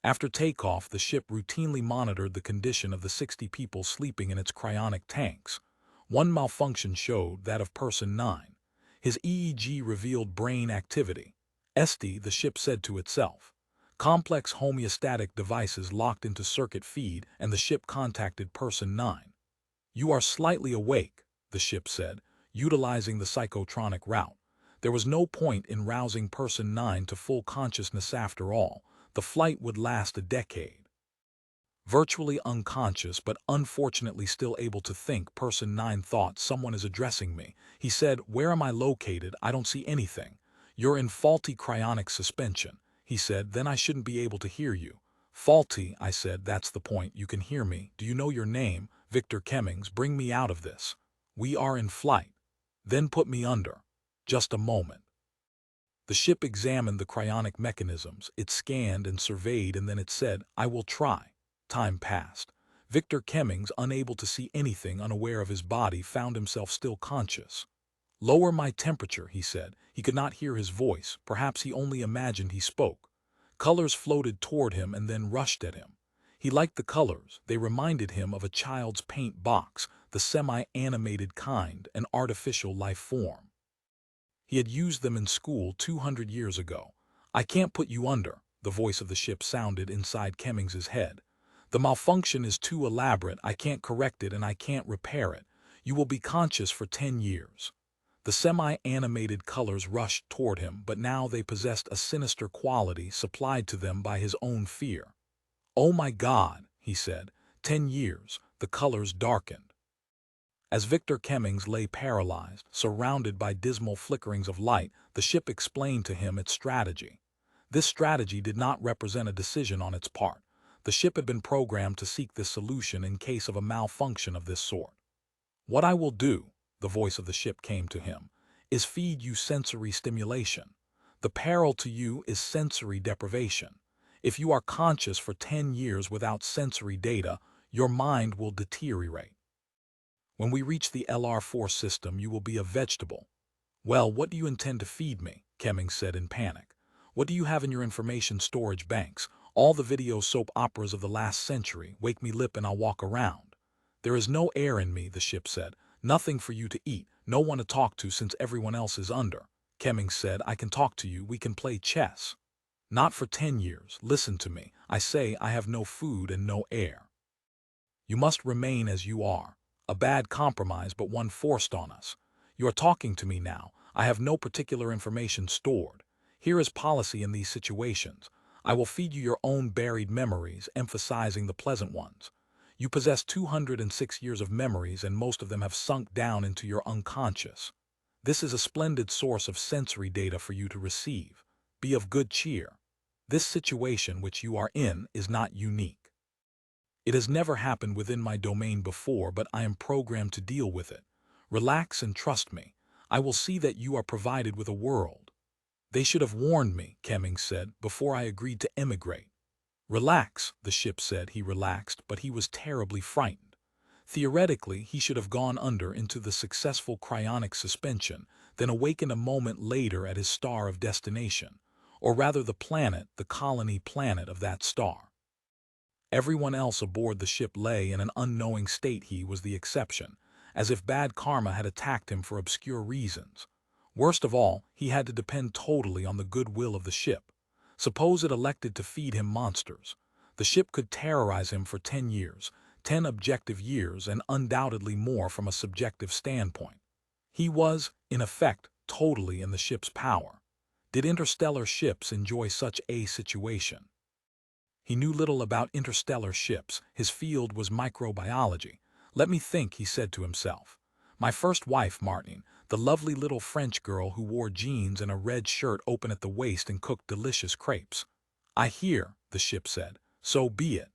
After takeoff, the ship routinely monitored the condition of the 60 people sleeping in its cryonic tanks. One malfunction showed that of Person 9. His EEG revealed brain activity. "SD," the ship said to itself. Complex homeostatic devices locked into circuit feed, and the ship contacted Person 9. "You are slightly awake," the ship said, utilizing the psychotronic route. There was no point in rousing Person 9 to full consciousness after all. The flight would last a decade. Virtually unconscious but unfortunately still able to think, Person 9 thought, "Someone is addressing me." He said, "Where am I located? I don't see anything." "You're in faulty cryonic suspension," he said. "Then I shouldn't be able to hear you." "Faulty," I said. "That's the point. You can hear me. Do you know your name?" "Victor Kemmings. Bring me out of this." "We are in flight." "Then put me under." "Just a moment." The ship examined the cryonic mechanisms. It scanned and surveyed, and then it said, "I will try." Time passed. Victor Kemmings, unable to see anything, unaware of his body, found himself still conscious. "Lower my temperature," he said. He could not hear his voice. Perhaps he only imagined he spoke. Colors floated toward him and then rushed at him. He liked the colors. They reminded him of a child's paint box, the semi-animated kind, an artificial life form. He had used them in school 200 years ago. "I can't put you under," the voice of the ship sounded inside Kemmings's head. "The malfunction is too elaborate. I can't correct it and I can't repair it. You will be conscious for 10 years. The semi-animated colors rushed toward him, but now they possessed a sinister quality supplied to them by his own fear. "Oh my God," he said. 10 years. The colors darkened. As Victor Kemmings lay paralyzed, surrounded by dismal flickerings of light, the ship explained to him its strategy. This strategy did not represent a decision on its part. The ship had been programmed to seek this solution in case of a malfunction of this sort. "What I will do," the voice of the ship came to him, "is feed you sensory stimulation. The peril to you is sensory deprivation. If you are conscious for 10 years without sensory data, your mind will deteriorate. When we reach the LR4 system, you will be a vegetable." "Well, what do you intend to feed me?" Kemmings said in panic. "What do you have in your information storage banks? All the video soap operas of the last century. Wake me lip and I'll walk around." "There is no air in me," the ship said. "Nothing for you to eat. No one to talk to since everyone else is under." Kemmings said, "I can talk to you. We can play chess." "Not for 10 years. Listen to me. I say I have no food and no air. You must remain as you are. A bad compromise, but one forced on us. You are talking to me now. I have no particular information stored. Here is policy in these situations. I will feed you your own buried memories, emphasizing the pleasant ones. You possess 206 years of memories, and most of them have sunk down into your unconscious. This is a splendid source of sensory data for you to receive. Be of good cheer. This situation which you are in is not unique. It has never happened within my domain before, but I am programmed to deal with it. Relax and trust me. I will see that you are provided with a world." "They should have warned me," Kemmings said, "before I agreed to emigrate." "Relax," the ship said. He relaxed, but he was terribly frightened. Theoretically, he should have gone under into the successful cryonic suspension, then awakened a moment later at his star of destination, or rather the planet, the colony planet of that star. Everyone else aboard the ship lay in an unknowing state. He was the exception, as if bad karma had attacked him for obscure reasons. Worst of all, he had to depend totally on the goodwill of the ship. Suppose it elected to feed him monsters. The ship could terrorize him for 10 years, 10 objective years, and undoubtedly more from a subjective standpoint. He was, in effect, totally in the ship's power. Did interstellar ships enjoy such a situation? He knew little about interstellar ships. His field was microbiology. "Let me think," he said to himself. "My first wife, Martine, the lovely little French girl who wore jeans and a red shirt open at the waist and cooked delicious crepes." "I hear," the ship said. "So be it."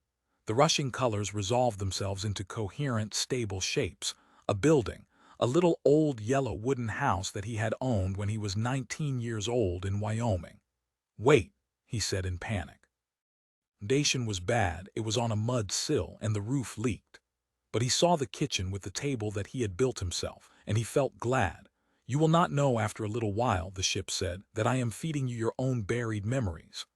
The rushing colors resolved themselves into coherent, stable shapes. A building, a little old yellow wooden house that he had owned when he was 19 years old in Wyoming. "Wait," he said in panic. Foundation was bad. It was on a mud sill and the roof leaked. But he saw the kitchen with the table that he had built himself, and he felt glad. "You will not know after a little while," the ship said, "that I am feeding you your own buried memories."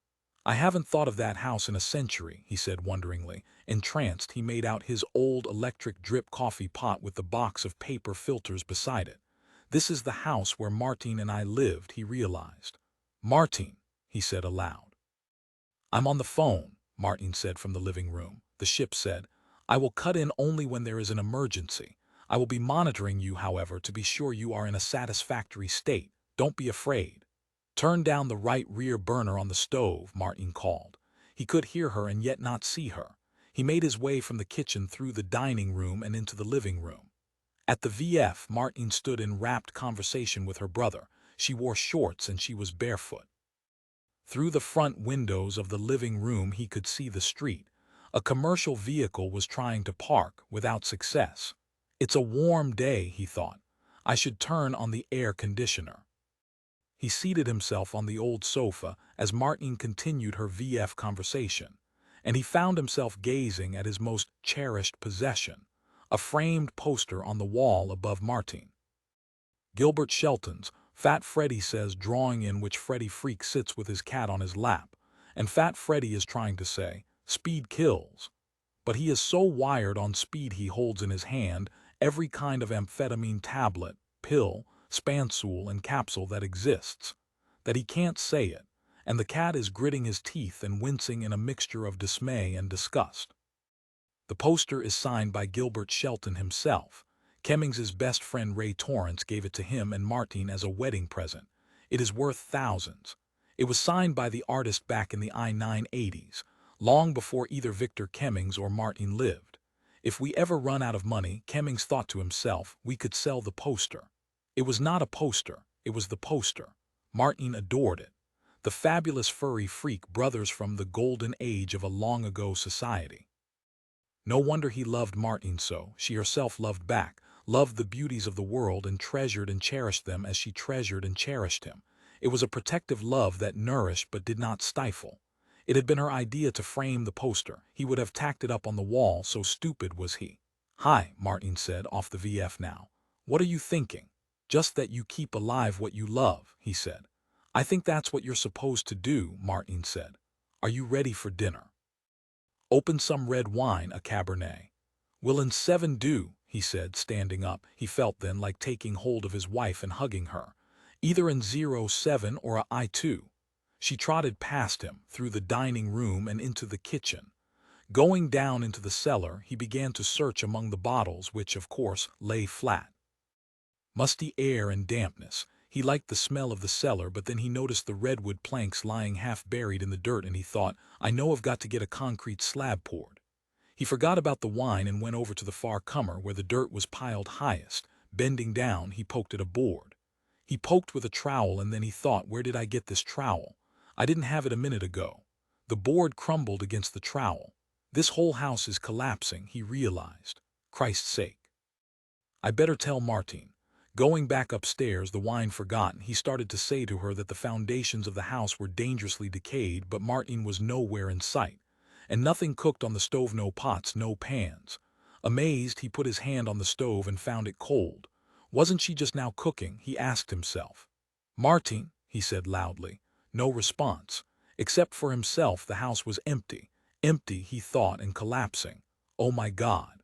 I haven't thought of that house in a century, he said wonderingly. Entranced, he made out his old electric drip coffee pot with the box of paper filters beside it. This is the house where Martine and I lived, he realized. Martine, he said aloud. I'm on the phone, Martine said from the living room. The ship said, I will cut in only when there is an emergency. I will be monitoring you, however, to be sure you are in a satisfactory state. Don't be afraid. Turn down the right rear burner on the stove, Martine called. He could hear her and yet not see her. He made his way from the kitchen through the dining room and into the living room. At the VF, Martine stood in rapt conversation with her brother. She wore shorts and she was barefoot. Through the front windows of the living room he could see the street. A commercial vehicle was trying to park, without success. It's a warm day, he thought. I should turn on the air conditioner. He seated himself on the old sofa as Martine continued her VF conversation, and he found himself gazing at his most cherished possession, a framed poster on the wall above Martine. Gilbert Shelton's Fat Freddy says, drawing in which Freddy Freak sits with his cat on his lap, and Fat Freddy is trying to say, speed kills. But he is so wired on speed he holds in his hand every kind of amphetamine tablet, pill, spansule and capsule that exists, that he can't say it, and the cat is gritting his teeth and wincing in a mixture of dismay and disgust. The poster is signed by Gilbert Shelton himself. Kemmings' best friend Ray Torrance gave it to him and Martine as a wedding present. It is worth thousands. It was signed by the artist back in the I-980s, long before either Victor Kemmings or Martine lived. If we ever run out of money, Kemmings thought to himself, we could sell the poster. It was not a poster, it was the poster. Martine adored it. The fabulous furry freak brothers from the golden age of a long-ago society. No wonder he loved Martine so. She herself loved back, loved the beauties of the world and treasured and cherished them as she treasured and cherished him. It was a protective love that nourished but did not stifle. It had been her idea to frame the poster. He would have tacked it up on the wall, so stupid was he. Hi, Martine said, off the VF now. What are you thinking? Just that you keep alive what you love, he said. I think that's what you're supposed to do, Martine said. Are you ready for dinner? Open some red wine, a Cabernet. Will in 7 do, he said, standing up. He felt then like taking hold of his wife and hugging her. Either in 07 or a I2. She trotted past him, through the dining room and into the kitchen. Going down into the cellar, he began to search among the bottles, which, of course, lay flat. Musty air and dampness. He liked the smell of the cellar, but then he noticed the redwood planks lying half buried in the dirt, and he thought, I know I've got to get a concrete slab poured. He forgot about the wine and went over to the far corner where the dirt was piled highest. Bending down, he poked at a board. He poked with a trowel, and then he thought, where did I get this trowel? I didn't have it a minute ago. The board crumbled against the trowel. This whole house is collapsing, he realized. Christ's sake. I better tell Martine. Going back upstairs, the wine forgotten, he started to say to her that the foundations of the house were dangerously decayed, but Martine was nowhere in sight. And nothing cooked on the stove, no pots, no pans. Amazed, he put his hand on the stove and found it cold. Wasn't she just now cooking, he asked himself. Martine, he said loudly. No response. Except for himself, the house was empty. Empty, he thought, and collapsing. Oh my God.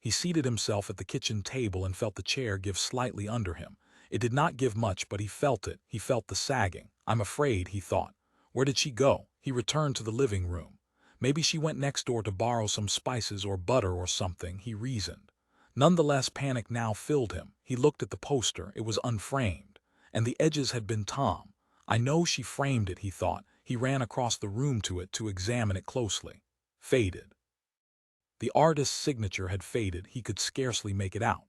He seated himself at the kitchen table and felt the chair give slightly under him. It did not give much, but he felt it. He felt the sagging. I'm afraid, he thought. Where did she go? He returned to the living room. Maybe she went next door to borrow some spices or butter or something, he reasoned. Nonetheless, panic now filled him. He looked at the poster. It was unframed, and the edges had been Tom. I know she framed it, he thought. He ran across the room to it to examine it closely. Faded. The artist's signature had faded. He could scarcely make it out.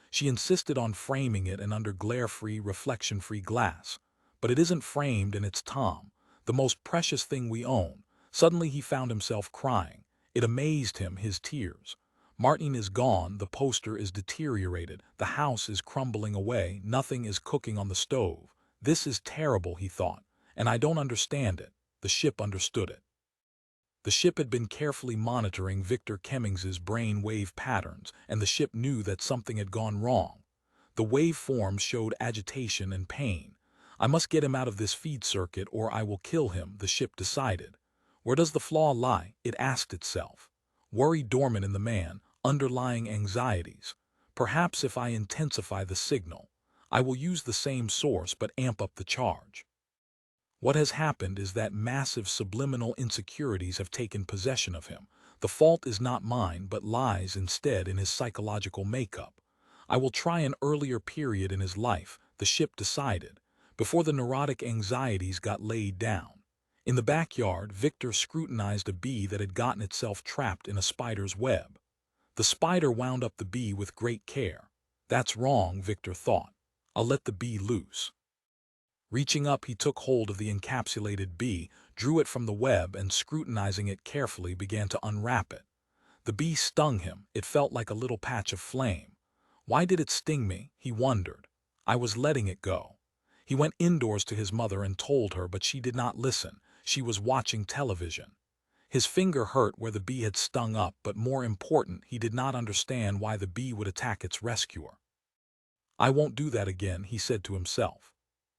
She insisted on framing it and under glare-free, reflection-free glass. But it isn't framed and it's Tom, the most precious thing we own. Suddenly he found himself crying. It amazed him, his tears. Martine is gone, the poster is deteriorated, the house is crumbling away, nothing is cooking on the stove. This is terrible, he thought, and I don't understand it. The ship understood it. The ship had been carefully monitoring Victor Kemmings' brain wave patterns, and the ship knew that something had gone wrong. The waveforms showed agitation and pain. I must get him out of this feed circuit or I will kill him, the ship decided. Where does the flaw lie? It asked itself. Worry dormant in the man, underlying anxieties. Perhaps if I intensify the signal, I will use the same source but amp up the charge. What has happened is that massive subliminal insecurities have taken possession of him. The fault is not mine but lies instead in his psychological makeup. I will try an earlier period in his life, the ship decided, before the neurotic anxieties got laid down. In the backyard, Victor scrutinized a bee that had gotten itself trapped in a spider's web. The spider wound up the bee with great care. That's wrong, Victor thought. I'll let the bee loose. Reaching up, he took hold of the encapsulated bee, drew it from the web, and scrutinizing it carefully began to unwrap it. The bee stung him. It felt like a little patch of flame. Why did it sting me? He wondered. I was letting it go. He went indoors to his mother and told her, but she did not listen. She was watching television. His finger hurt where the bee had stung up, but more important, he did not understand why the bee would attack its rescuer. I won't do that again, he said to himself.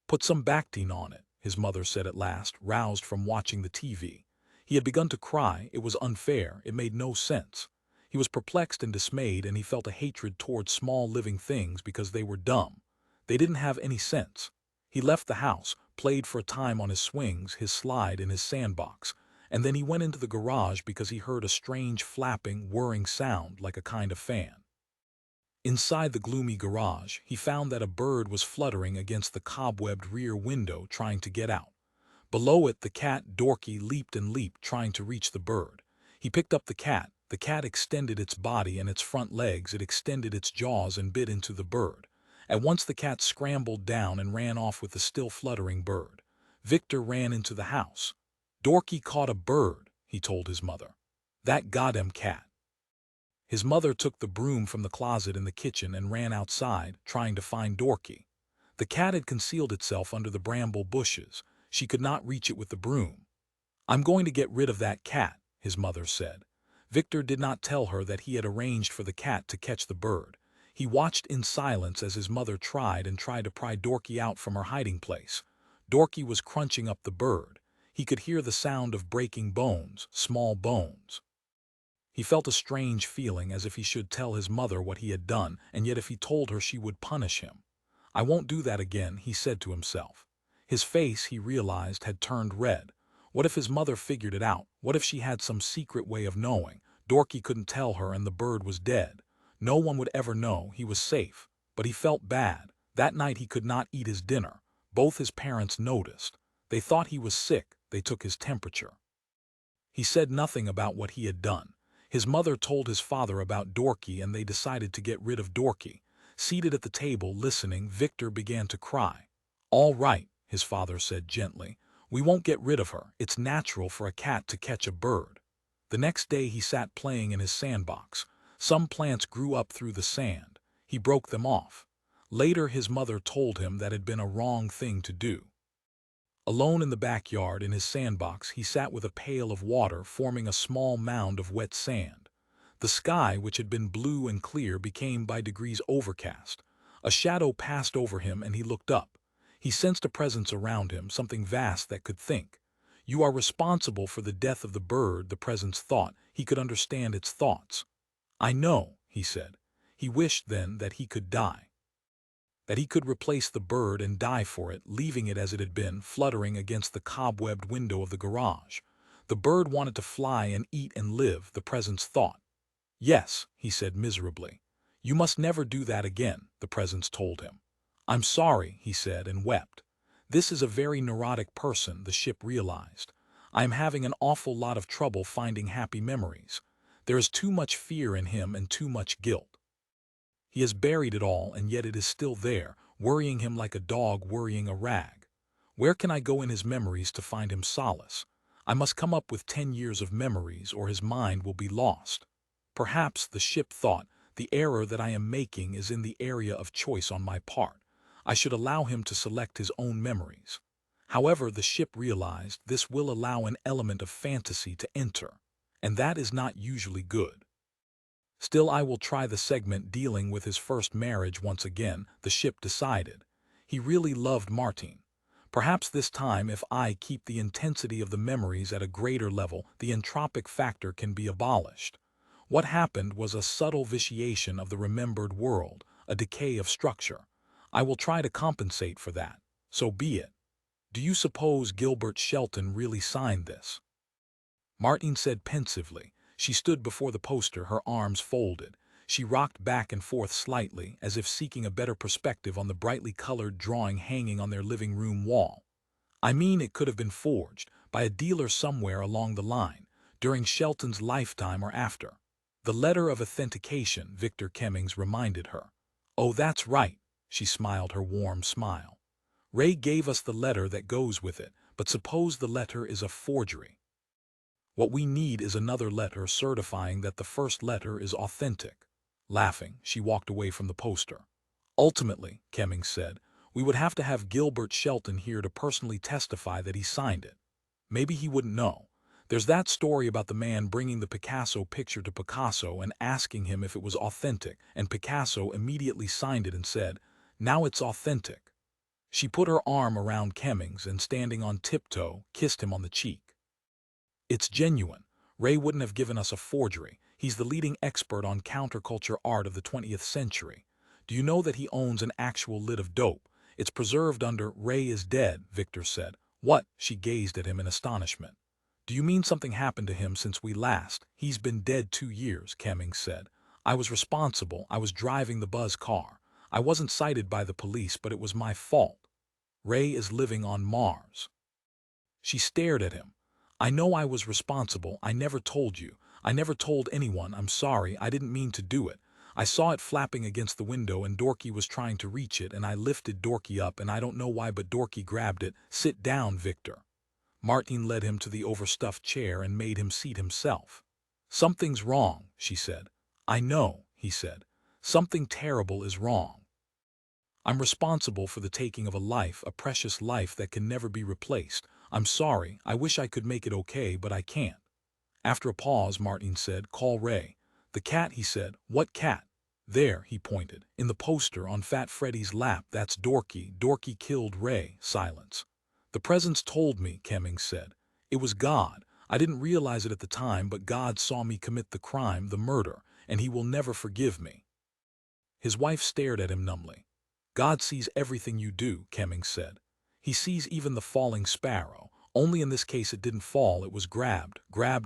Put some Bactine on it, his mother said at last, roused from watching the TV. He had begun to cry. It was unfair. It made no sense. He was perplexed and dismayed, and he felt a hatred towards small living things because they were dumb. They didn't have any sense. He left the house, played for a time on his swings, his slide, and his sandbox, and then he went into the garage because he heard a strange flapping, whirring sound like a kind of fan. Inside the gloomy garage, he found that a bird was fluttering against the cobwebbed rear window trying to get out. Below it, the cat, Dorky, leaped and leaped trying to reach the bird. He picked up the cat. The cat extended its body and its front legs. It extended its jaws and bit into the bird. At once the cat scrambled down and ran off with the still fluttering bird. Victor ran into the house. Dorky caught a bird, he told his mother. That goddamn cat. His mother took the broom from the closet in the kitchen and ran outside, trying to find Dorky. The cat had concealed itself under the bramble bushes. She could not reach it with the broom. I'm going to get rid of that cat, his mother said. Victor did not tell her that he had arranged for the cat to catch the bird. He watched in silence as his mother tried to pry Dorky out from her hiding place. Dorky was crunching up the bird. He could hear the sound of breaking bones, small bones. He felt a strange feeling, as if he should tell his mother what he had done, and yet if he told her she would punish him. I won't do that again, he said to himself. His face, he realized, had turned red. What if his mother figured it out? What if she had some secret way of knowing? Dorky couldn't tell her and the bird was dead. No one would ever know. He was safe. But he felt bad. That night he could not eat his dinner. Both his parents noticed. They thought he was sick. They took his temperature. He said nothing about what he had done. His mother told his father about Dorky and they decided to get rid of Dorky. Seated at the table, listening, Victor began to cry. All right, his father said gently. We won't get rid of her. It's natural for a cat to catch a bird. The next day he sat playing in his sandbox. Some plants grew up through the sand. He broke them off. Later his mother told him that had been a wrong thing to do. Alone in the backyard in his sandbox, he sat with a pail of water forming a small mound of wet sand. The sky, which had been blue and clear, became by degrees overcast. A shadow passed over him and he looked up. He sensed a presence around him, something vast that could think. You are responsible for the death of the bird, the presence thought. He could understand its thoughts. I know, he said. He wished then that he could die. That he could replace the bird and die for it, leaving it as it had been, fluttering against the cobwebbed window of the garage. The bird wanted to fly and eat and live, the presence thought. Yes, he said miserably. You must never do that again, the presence told him. I'm sorry, he said and wept. This is a very neurotic person, the ship realized. I am having an awful lot of trouble finding happy memories. There is too much fear in him and too much guilt. He has buried it all, and yet it is still there, worrying him like a dog worrying a rag. Where can I go in his memories to find him solace? I must come up with 10 years of memories, or his mind will be lost. Perhaps, the ship thought, the error that I am making is in the area of choice on my part. I should allow him to select his own memories. However, the ship realized this will allow an element of fantasy to enter, and that is not usually good. Still, I will try the segment dealing with his first marriage once again, the ship decided. He really loved Martine. Perhaps this time, if I keep the intensity of the memories at a greater level, the entropic factor can be abolished. What happened was a subtle vitiation of the remembered world, a decay of structure. I will try to compensate for that. So be it. Do you suppose Gilbert Shelton really signed this? Martine said pensively. She stood before the poster, her arms folded. She rocked back and forth slightly, as if seeking a better perspective on the brightly colored drawing hanging on their living room wall. I mean, it could have been forged by a dealer somewhere along the line, during Shelton's lifetime or after. The letter of authentication, Victor Kemmings reminded her. Oh, that's right, she smiled her warm smile. Ray gave us the letter that goes with it, but suppose the letter is a forgery. What we need is another letter certifying that the first letter is authentic. Laughing, she walked away from the poster. Ultimately, Kemmings said, we would have to have Gilbert Shelton here to personally testify that he signed it. Maybe he wouldn't know. There's that story about the man bringing the Picasso picture to Picasso and asking him if it was authentic, and Picasso immediately signed it and said, "Now it's authentic." She put her arm around Kemmings and, standing on tiptoe, kissed him on the cheek. It's genuine. Ray wouldn't have given us a forgery. He's the leading expert on counterculture art of the 20th century. Do you know that he owns an actual lid of dope? It's preserved under Ray is dead, Victor said. What? She gazed at him in astonishment. Do you mean something happened to him since we last? He's been dead 2 years, Kemmings said. I was responsible. I was driving the buzz car. I wasn't cited by the police, but it was my fault. Ray is living on Mars. She stared at him. I know I was responsible. I never told you. I never told anyone. I'm sorry. I didn't mean to do it. I saw it flapping against the window and Dorky was trying to reach it and I lifted Dorky up and I don't know why but Dorky grabbed it. Sit down, Victor. Martine led him to the overstuffed chair and made him seat himself. Something's wrong, she said. I know, he said. Something terrible is wrong. I'm responsible for the taking of a life, a precious life that can never be replaced. I'm sorry, I wish I could make it okay, but I can't. After a pause, Martine said, call Ray. The cat, he said. What cat? There, he pointed. In the poster on Fat Freddy's lap, that's Dorky. Dorky killed Ray. Silence. The presence told me, Kemmings said. It was God. I didn't realize it at the time, but God saw me commit the crime, the murder, and he will never forgive me. His wife stared at him numbly. God sees everything you do, Kemmings said. He sees even the falling sparrow. Only in this case it didn't fall, it was grabbed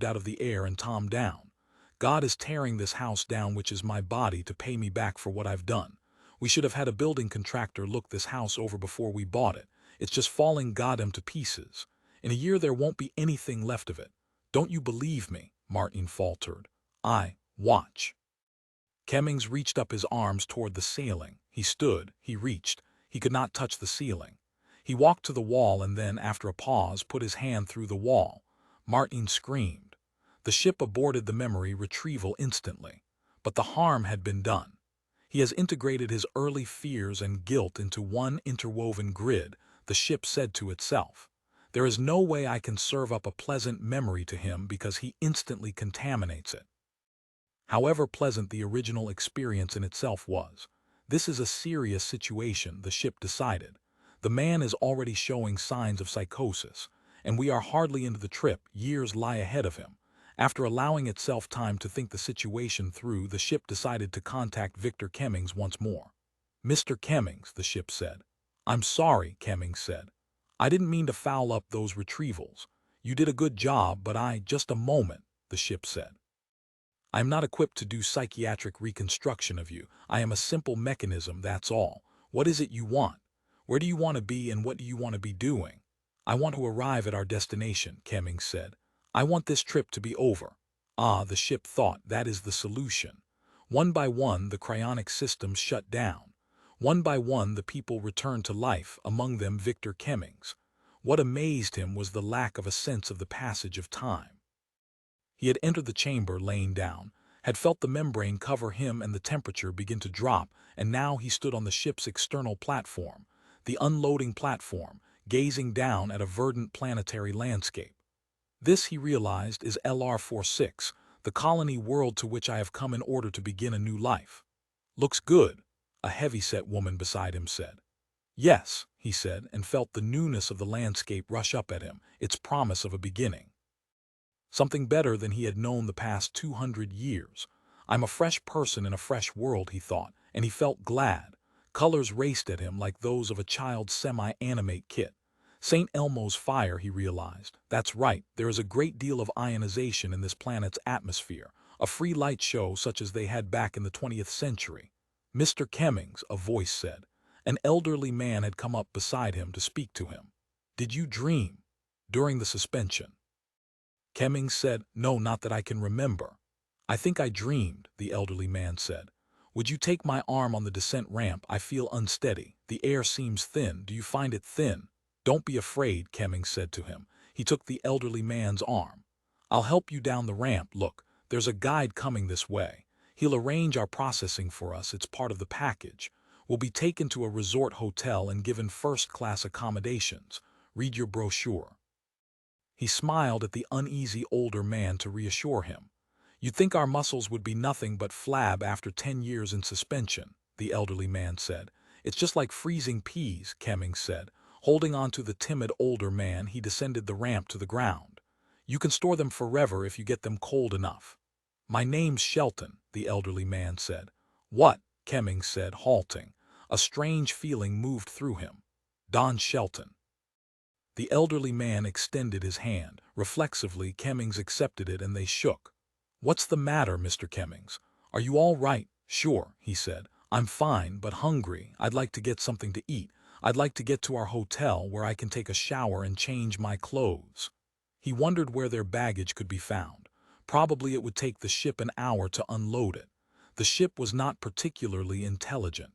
out of the air and tommed down. God is tearing this house down, which is my body, to pay me back for what I've done. We should have had a building contractor look this house over before we bought it. It's just falling goddamn to pieces. In a year there won't be anything left of it. Don't you believe me? Martine faltered. Watch. Kemmings reached up his arms toward the ceiling. He stood, he reached. He could not touch the ceiling. He walked to the wall and then, after a pause, put his hand through the wall. Martine screamed. The ship aborted the memory retrieval instantly. But the harm had been done. He has integrated his early fears and guilt into one interwoven grid, the ship said to itself. There is no way I can serve up a pleasant memory to him because he instantly contaminates it. However pleasant the original experience in itself was. This is a serious situation, the ship decided. The man is already showing signs of psychosis, and we are hardly into the trip. Years lie ahead of him. After allowing itself time to think the situation through, the ship decided to contact Victor Kemmings once more. Mr. Kemmings, the ship said. I'm sorry, Kemmings said. I didn't mean to foul up those retrievals. You did a good job, but just a moment, the ship said. I am not equipped to do psychiatric reconstruction of you. I am a simple mechanism, that's all. What is it you want? Where do you want to be and what do you want to be doing? I want to arrive at our destination, Kemmings said. I want this trip to be over. The ship thought, that is the solution. One by one, the cryonic systems shut down. One by one, the people returned to life, among them Victor Kemmings. What amazed him was the lack of a sense of the passage of time. He had entered the chamber laying down, had felt the membrane cover him and the temperature begin to drop, and now he stood on the ship's external platform, the unloading platform, gazing down at a verdant planetary landscape. This, he realized, is LR-46, the colony world to which I have come in order to begin a new life. Looks good, a heavy-set woman beside him said. Yes, he said, and felt the newness of the landscape rush up at him, its promise of a beginning. Something better than he had known the past 200 years. I'm a fresh person in a fresh world, he thought, and he felt glad. Colors raced at him like those of a child's semi-animate kit. St. Elmo's fire, he realized. That's right, there is a great deal of ionization in this planet's atmosphere, a free light show such as they had back in the 20th century. Mr. Kemmings, a voice said. An elderly man had come up beside him to speak to him. Did you dream? During the suspension. Kemmings said, No, not that I can remember. I think I dreamed, the elderly man said. Would you take my arm on the descent ramp? I feel unsteady. The air seems thin. Do you find it thin? Don't be afraid, Kemmings said to him. He took the elderly man's arm. I'll help you down the ramp. Look, there's a guide coming this way. He'll arrange our processing for us. It's part of the package. We'll be taken to a resort hotel and given first-class accommodations. Read your brochure. He smiled at the uneasy older man to reassure him. You'd think our muscles would be nothing but flab after 10 years in suspension, the elderly man said. It's just like freezing peas, Kemmings said. Holding on to the timid older man, he descended the ramp to the ground. You can store them forever if you get them cold enough. My name's Shelton, the elderly man said. What? Kemmings said, halting. A strange feeling moved through him. Don Shelton. The elderly man extended his hand. Reflexively, Kemmings accepted it and they shook. What's the matter, Mr. Kemmings? Are you all right? Sure, he said. I'm fine, but hungry. I'd like to get something to eat. I'd like to get to our hotel where I can take a shower and change my clothes. He wondered where their baggage could be found. Probably it would take the ship an hour to unload it. The ship was not particularly intelligent.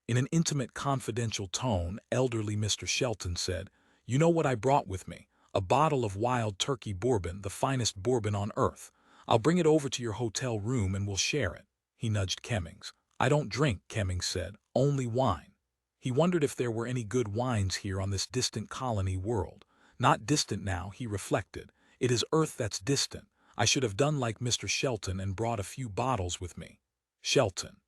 In an intimate, confidential tone, elderly Mr. Shelton said, You know what I brought with me? A bottle of wild turkey bourbon, the finest bourbon on earth. I'll bring it over to your hotel room and we'll share it. He nudged Kemmings. I don't drink, Kemmings said. Only wine. He wondered if there were any good wines here on this distant colony world. Not distant now, he reflected. It is Earth that's distant. I should have done like Mr. Shelton and brought a few bottles with me. Shelton.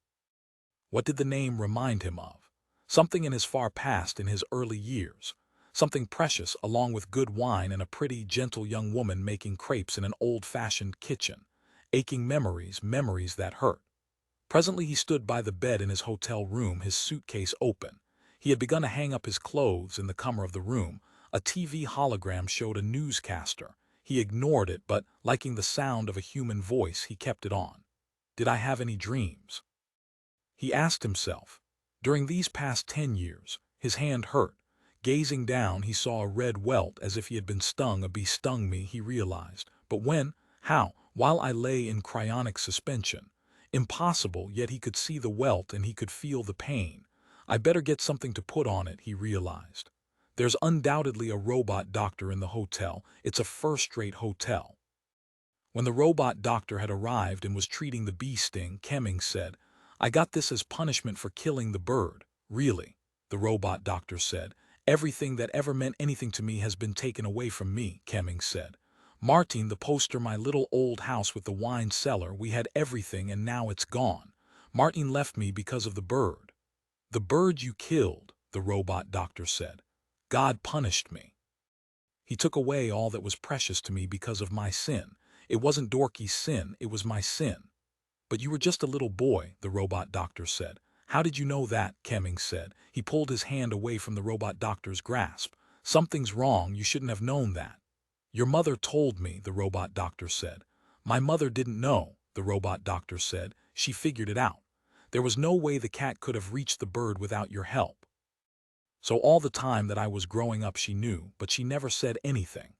What did the name remind him of? Something in his far past, in his early years. Something precious, along with good wine and a pretty, gentle young woman making crepes in an old-fashioned kitchen. Aching memories, memories that hurt. Presently he stood by the bed in his hotel room, his suitcase open. He had begun to hang up his clothes in the corner of the room. A TV hologram showed a newscaster. He ignored it, but, liking the sound of a human voice, he kept it on. Did I have any dreams? He asked himself. During these past 10 years, his hand hurt. Gazing down, he saw a red welt as if he had been stung. A bee stung me, he realized. But when? How? While I lay in cryonic suspension. Impossible, yet he could see the welt and he could feel the pain. I better get something to put on it, he realized. There's undoubtedly a robot doctor in the hotel. It's a first-rate hotel. When the robot doctor had arrived and was treating the bee sting, Kemmings said, I got this as punishment for killing the bird. Really, the robot doctor said. Everything that ever meant anything to me has been taken away from me, Kemmings said. Martin, the poster, my little old house with the wine cellar, we had everything and now it's gone. Martin left me because of the bird. The bird you killed, the robot doctor said. God punished me. He took away all that was precious to me because of my sin. It wasn't Dorky's sin, it was my sin. But you were just a little boy, the robot doctor said. How did you know that? Kemmings said. He pulled his hand away from the robot doctor's grasp. Something's wrong, you shouldn't have known that. Your mother told me, the robot doctor said. My mother didn't know, the robot doctor said. She figured it out. There was no way the cat could have reached the bird without your help. So all the time that I was growing up she knew, but she never said anything.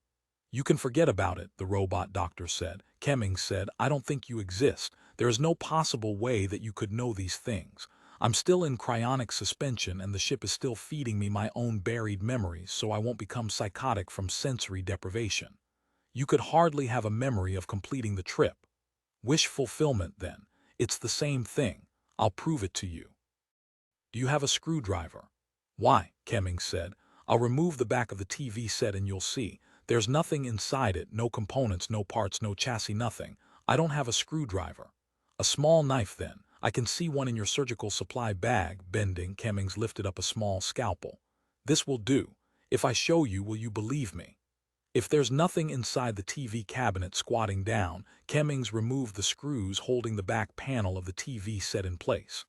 You can forget about it, the robot doctor said. Kemmings said, I don't think you exist. There is no possible way that you could know these things. I'm still in cryonic suspension and the ship is still feeding me my own buried memories so I won't become psychotic from sensory deprivation. You could hardly have a memory of completing the trip. Wish fulfillment, then. It's the same thing. I'll prove it to you. Do you have a screwdriver? Why, Kemmings said. I'll remove the back of the TV set and you'll see. There's nothing inside it, no components, no parts, no chassis, nothing. I don't have a screwdriver. A small knife, then. I can see one in your surgical supply bag. Bending, Kemmings lifted up a small scalpel. This will do. If I show you, will you believe me? If there's nothing inside the TV cabinet. Squatting down, Kemmings removed the screws holding the back panel of the TV set in place.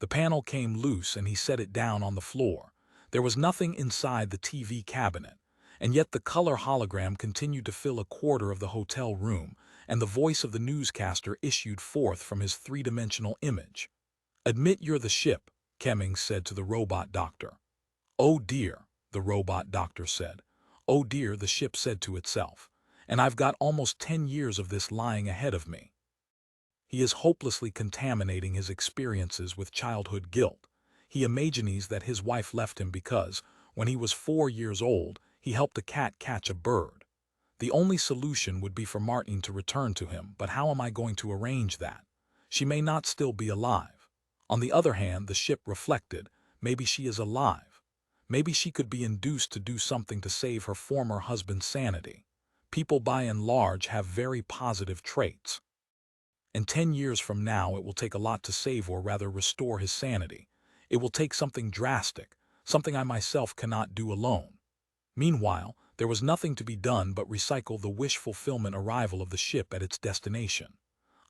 The panel came loose and he set it down on the floor. There was nothing inside the TV cabinet, and yet the color hologram continued to fill a quarter of the hotel room, and the voice of the newscaster issued forth from his three-dimensional image. "Admit you're the ship," Kemmings said to the robot doctor. "Oh dear," the robot doctor said. "Oh dear," the ship said to itself. "And I've got almost 10 years of this lying ahead of me." He is hopelessly contaminating his experiences with childhood guilt. He imagines that his wife left him because, when he was 4 years old, he helped a cat catch a bird. The only solution would be for Martin to return to him, but how am I going to arrange that? She may not still be alive. On the other hand, the ship reflected, maybe she is alive. Maybe she could be induced to do something to save her former husband's sanity. People by and large have very positive traits. And 10 years from now it will take a lot to save or rather restore his sanity. It will take something drastic, something I myself cannot do alone. Meanwhile, there was nothing to be done but recycle the wish-fulfillment arrival of the ship at its destination.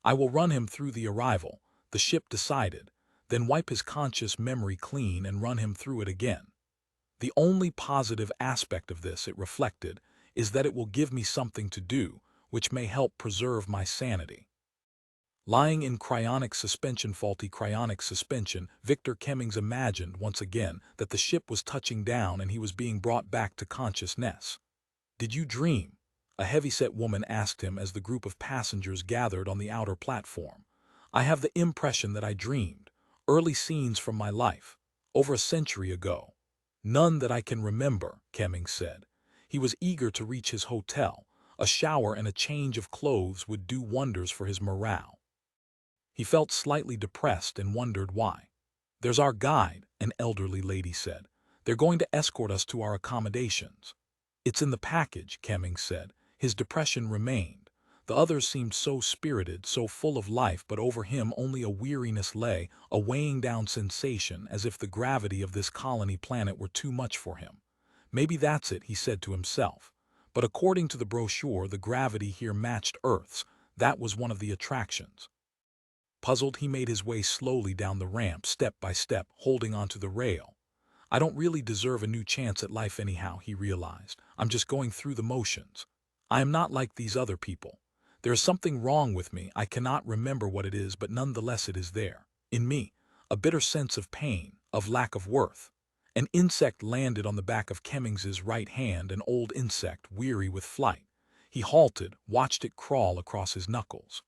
I will run him through the arrival, the ship decided, then wipe his conscious memory clean and run him through it again. The only positive aspect of this, it reflected, is that it will give me something to do, which may help preserve my sanity. Lying in cryonic suspension, faulty cryonic suspension, Victor Kemmings imagined once again that the ship was touching down and he was being brought back to consciousness. "Did you dream?" a heavyset woman asked him as the group of passengers gathered on the outer platform. "I have the impression that I dreamed. Early scenes from my life. Over a century ago." "None that I can remember," Kemmings said. He was eager to reach his hotel. A shower and a change of clothes would do wonders for his morale. He felt slightly depressed and wondered why. "There's our guide," an elderly lady said. "They're going to escort us to our accommodations." "It's in the package," Kemmings said. His depression remained. The others seemed so spirited, so full of life, but over him only a weariness lay, a weighing down sensation, as if the gravity of this colony planet were too much for him. "Maybe that's it," he said to himself. But according to the brochure, the gravity here matched Earth's. That was one of the attractions. Puzzled, he made his way slowly down the ramp, step by step, holding onto the rail. "I don't really deserve a new chance at life anyhow," he realized. "I'm just going through the motions. I am not like these other people. There is something wrong with me. I cannot remember what it is, but nonetheless it is there. In me, a bitter sense of pain, of lack of worth." An insect landed on the back of Kemmings's right hand, an old insect, weary with flight. He halted, watched it crawl across his knuckles.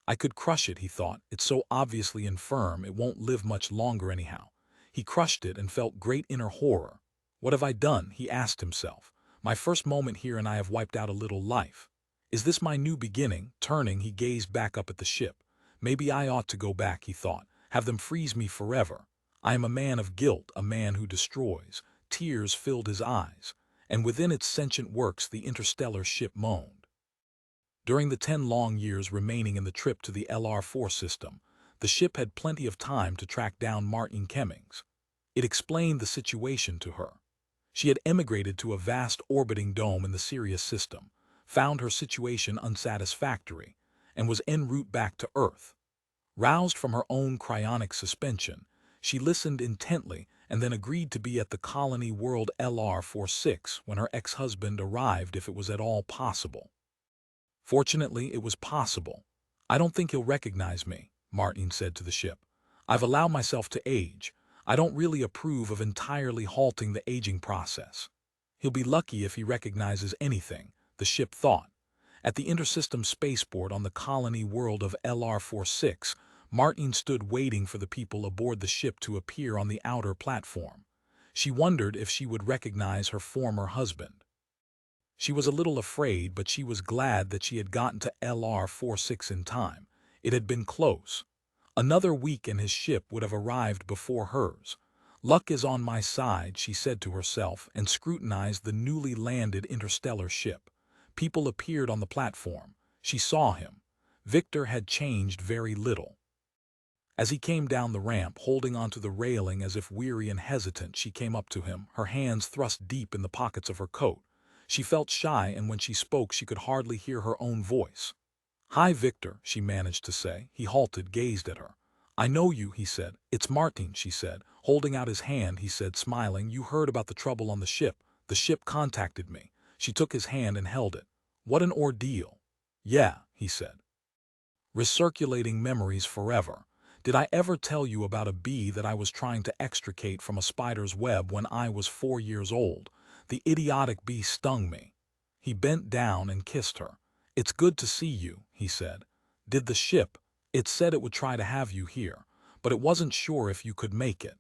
"I could crush it," he thought. "It's so obviously infirm, it won't live much longer anyhow." He crushed it and felt great inner horror. "What have I done?" he asked himself. "My first moment here and I have wiped out a little life. Is this my new beginning?" Turning, he gazed back up at the ship. "Maybe I ought to go back," he thought. "Have them freeze me forever. I am a man of guilt, a man who destroys." Tears filled his eyes, and within its sentient works the interstellar ship moaned. During the 10 long years remaining in the trip to the LR4 system, the ship had plenty of time to track down Martin Kemmings. It explained the situation to her. She had emigrated to a vast orbiting dome in the Sirius system, found her situation unsatisfactory, and was en route back to Earth. Roused from her own cryonic suspension, she listened intently and then agreed to be at the colony world LR46 when her ex-husband arrived if it was at all possible. Fortunately, it was possible. "I don't think he'll recognize me," Martin said to the ship. "I've allowed myself to age. I don't really approve of entirely halting the aging process." "He'll be lucky if he recognizes anything," the ship thought. At the intersystem spaceport on the colony world of LR46, Martin stood waiting for the people aboard the ship to appear on the outer platform. She wondered if she would recognize her former husband. She was a little afraid, but she was glad that she had gotten to LR46 in time. It had been close. Another week and his ship would have arrived before hers. "Luck is on my side," she said to herself, and scrutinized the newly landed interstellar ship. People appeared on the platform. She saw him. Victor had changed very little. As he came down the ramp, holding onto the railing as if weary and hesitant, she came up to him, her hands thrust deep in the pockets of her coat. She felt shy, and when she spoke she could hardly hear her own voice. "Hi, Victor," she managed to say. He halted, gazed at her. "I know you," he said. "It's Martin," she said. Holding out his hand, he said, smiling. "You heard about the trouble on the ship. The ship contacted me." She took his hand and held it. "What an ordeal." "Yeah," he said. "Recirculating memories forever. Did I ever tell you about a bee that I was trying to extricate from a spider's web when I was 4 years old? The idiotic bee stung me." He bent down and kissed her. "It's good to see you," he said. "Did the ship? It said it would try to have you here, but it wasn't sure if you could make it."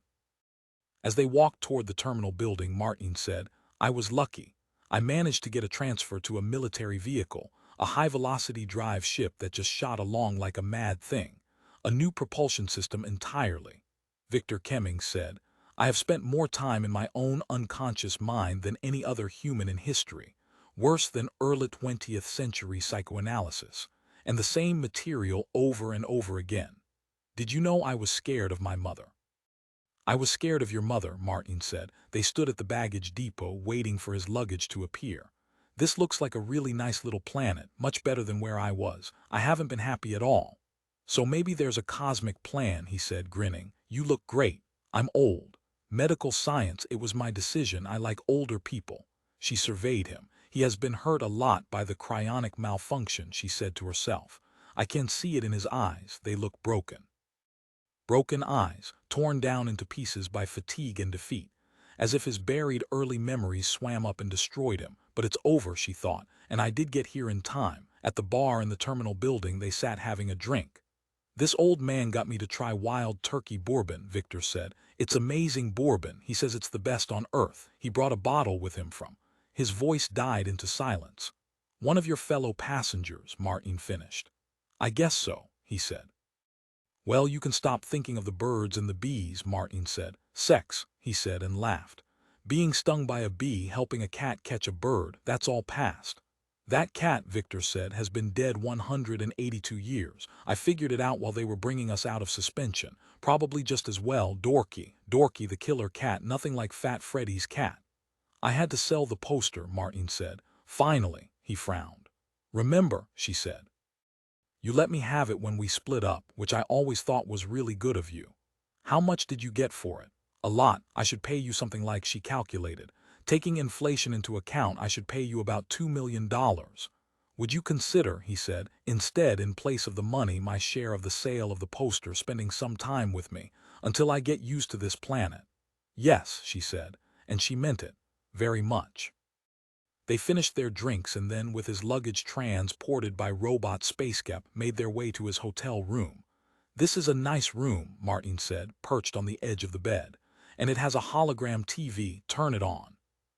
As they walked toward the terminal building, Martin said, "I was lucky. I managed to get a transfer to a military vehicle, a high-velocity drive ship that just shot along like a mad thing. A new propulsion system entirely." Victor Kemmings said, "I have spent more time in my own unconscious mind than any other human in history. Worse than early 20th century psychoanalysis. And the same material over and over again. Did you know I was scared of my mother?" "I was scared of your mother," Martin said. They stood at the baggage depot, waiting for his luggage to appear. "This looks like a really nice little planet, much better than where I was. I haven't been happy at all." "So maybe there's a cosmic plan," he said, grinning. "You look great. I'm old. Medical science, it was my decision. I like older people." She surveyed him. "He has been hurt a lot by the cryonic malfunction," she said to herself. "I can see it in his eyes. They look broken." Broken eyes, torn down into pieces by fatigue and defeat, as if his buried early memories swam up and destroyed him. "But it's over," she thought, "and I did get here in time." At the bar in the terminal building, they sat having a drink. "This old man got me to try wild turkey bourbon," Victor said. "It's amazing bourbon. He says it's the best on earth. He brought a bottle with him from—" His voice died into silence. "One of your fellow passengers," Martin finished. "I guess so," he said. "Well, you can stop thinking of the birds and the bees," Martin said. "Sex," he said and laughed. "Being stung by a bee, helping a cat catch a bird, that's all past." "That cat," Victor said, "has been dead 182 years. I figured it out while they were bringing us out of suspension. Probably just as well. Dorky the killer cat, nothing like Fat Freddy's cat." "I had to sell the poster," Martin said. "Finally," he frowned. "Remember," she said, "you let me have it when we split up, which I always thought was really good of you. How much did you get for it?" "A lot. I should pay you something like," she calculated. "Taking inflation into account, I should pay you about $2 million. Would you consider," he said, "instead, in place of the money, my share of the sale of the poster, spending some time with me, until I get used to this planet?" "Yes," she said, and she meant it, very much. They finished their drinks and then, with his luggage transported by robot spacecap, made their way to his hotel room. "This is a nice room," Martin said, perched on the edge of the bed. "And it has a hologram TV. Turn it on."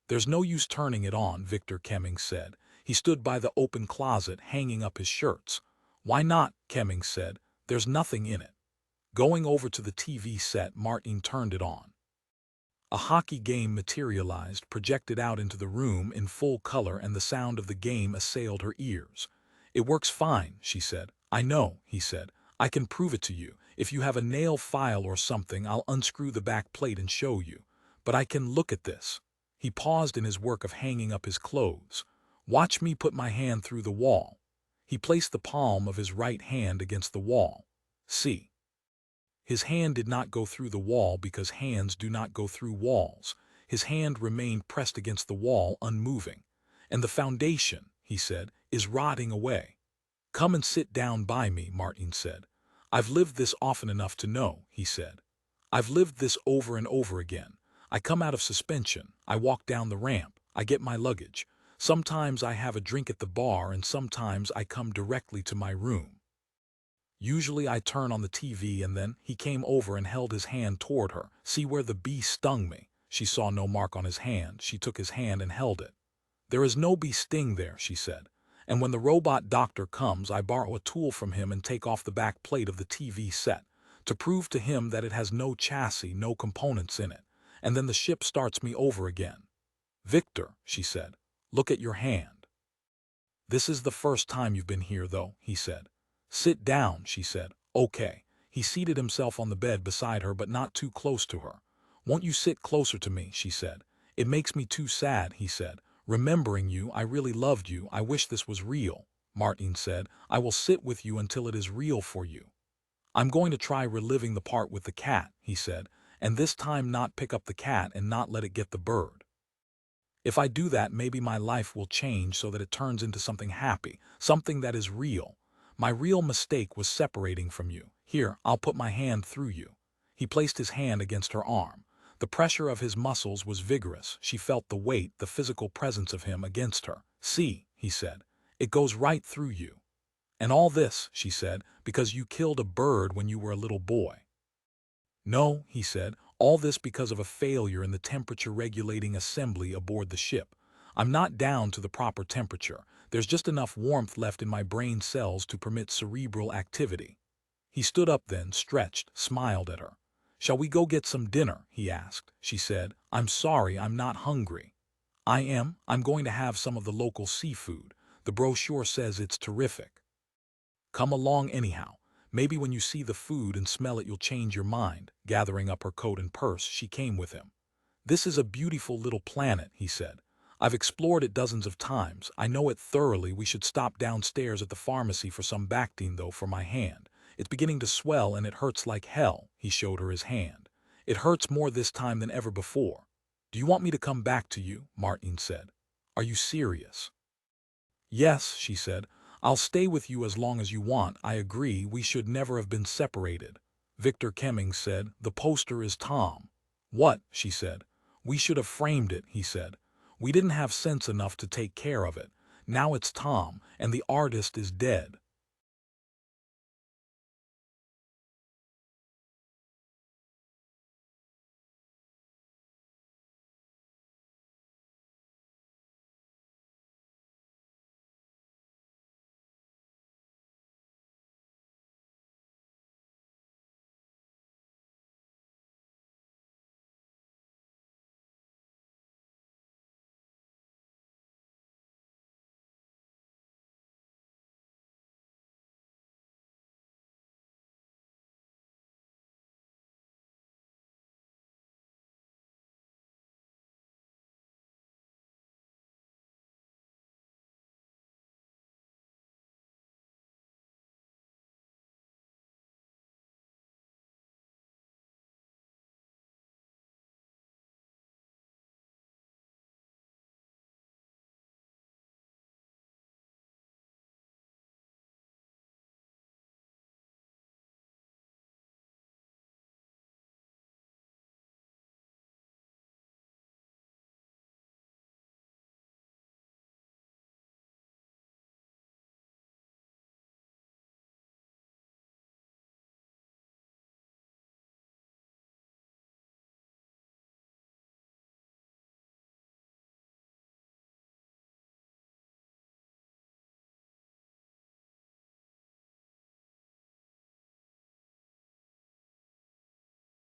"There's no use turning it on," Victor Kemmings said. He stood by the open closet, hanging up his shirts. "Why not?" Kemmings said. "There's nothing in it." Going over to the TV set, Martin turned it on. A hockey game materialized, projected out into the room in full color, and the sound of the game assailed her ears. "It works fine," she said. "I know," he said. "I can prove it to you. If you have a nail file or something, I'll unscrew the back plate and show you. But I can look at this." He paused in his work of hanging up his clothes. "Watch me put my hand through the wall." He placed the palm of his right hand against the wall. "See?" His hand did not go through the wall because hands do not go through walls. His hand remained pressed against the wall, unmoving. "And the foundation," he said, "is rotting away." "Come and sit down by me," Martin said. "I've lived this often enough to know," he said. "I've lived this over and over again. I come out of suspension, I walk down the ramp, I get my luggage. Sometimes I have a drink at the bar, and sometimes I come directly to my room. Usually I turn on the TV, and then—" He came over and held his hand toward her. "See where the bee stung me?" She saw no mark on his hand. She took his hand and held it. "There is no bee sting there," she said. "And when the robot doctor comes, I borrow a tool from him and take off the back plate of the TV set, to prove to him that it has no chassis, no components in it. And then the ship starts me over again." "Victor," she said, "look at your hand." "This is the first time you've been here, though," he said. "Sit down," she said. "Okay." He seated himself on the bed beside her but not too close to her. "Won't you sit closer to me?" she said. "It makes me too sad," he said. "Remembering you, I really loved you. I wish this was real." Martin said, "I will sit with you until it is real for you." "I'm going to try reliving the part with the cat," he said, "and this time not pick up the cat and not let it get the bird. If I do that, maybe my life will change so that it turns into something happy, something that is real. My real mistake was separating from you. Here, I'll put my hand through you." He placed his hand against her arm. The pressure of his muscles was vigorous. She felt the weight, the physical presence of him against her. "See," he said, "it goes right through you. And all this," she said, "because you killed a bird when you were a little boy." "No," he said, "all this because of a failure in the temperature-regulating assembly aboard the ship. I'm not down to the proper temperature. There's just enough warmth left in my brain cells to permit cerebral activity." He stood up then, stretched, smiled at her. "Shall we go get some dinner?" he asked. She said, "I'm sorry, I'm not hungry." "I am. I'm going to have some of the local seafood. The brochure says it's terrific." "Come along anyhow. Maybe when you see the food and smell it you'll change your mind." Gathering up her coat and purse, she came with him. "This is a beautiful little planet," he said. "I've explored it dozens of times. I know it thoroughly. We should stop downstairs at the pharmacy for some Bactine, though, for my hand. It's beginning to swell and it hurts like hell." He showed her his hand. "It hurts more this time than ever before." "Do you want me to come back to you?" Martin said. "Are you serious?" "Yes," she said. "I'll stay with you as long as you want. I agree, we should never have been separated." Victor Kemmings said, "The poster is Tom." "What?" she said. "We should have framed it," he said. "We didn't have sense enough to take care of it. Now it's Tom, and the artist is dead."